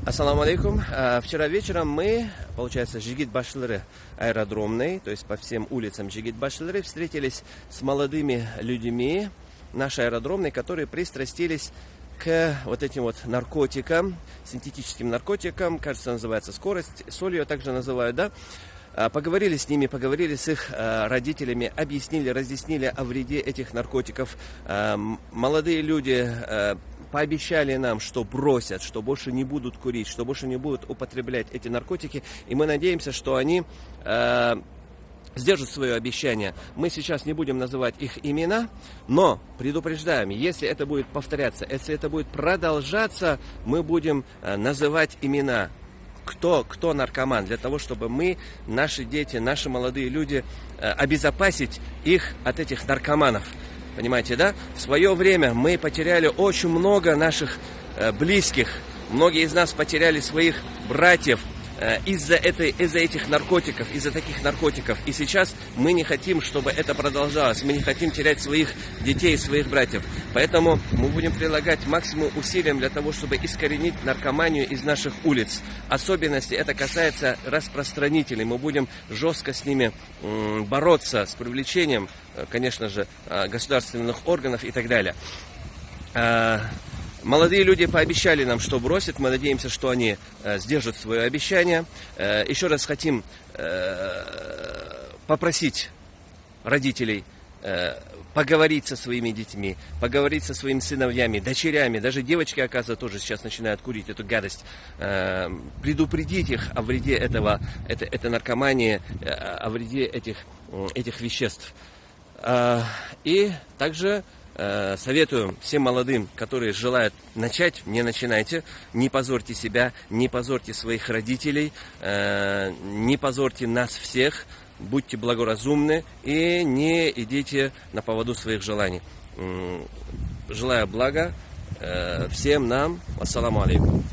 Ассаламу алейкум. Вчера вечером мы, получается, Жигит-Башлары аэродромной, то есть по всем улицам Жигит-Башлары, встретились с молодыми людьми нашей аэродромной, которые пристрастились к вот этим вот наркотикам, синтетическим наркотикам, кажется, называется скорость, солью также называют, да? Поговорили с ними, поговорили с их родителями, объяснили, разъяснили о вреде этих наркотиков. Молодые люди пообещали нам, что бросят, что больше не будут курить, что больше не будут употреблять эти наркотики. И мы надеемся, что они сдержат свое обещание. Мы сейчас не будем называть их имена, но предупреждаем, если это будет повторяться, если это будет продолжаться, мы будем называть имена. Кто наркоман, для того, чтобы мы, наши дети, наши молодые люди, обезопасить их от этих наркоманов. Понимаете, да? В свое время мы потеряли очень много наших близких. Многие из нас потеряли своих братьев из-за этих наркотиков, из-за таких наркотиков. И сейчас мы не хотим, чтобы это продолжалось. Мы не хотим терять своих детей, своих братьев. Поэтому мы будем прилагать максимум усилий для того, чтобы искоренить наркоманию из наших улиц. Особенности это касается распространителей. Мы будем жестко с ними бороться, с привлечением, конечно же, государственных органов и так далее. Молодые люди пообещали нам, что бросят. Мы надеемся, что они сдержат свое обещание. Еще раз хотим попросить родителей поговорить со своими детьми, поговорить со своими сыновьями, дочерями. Даже девочки, оказывается, тоже сейчас начинают курить эту гадость. Предупредить их о вреде этой наркомании, о вреде этих веществ. И также советую всем молодым, которые желают начать, не начинайте, не позорьте себя, не позорьте своих родителей, не позорьте нас всех, будьте благоразумны и не идите на поводу своих желаний. Желаю блага всем нам. Ассаламу алейкум.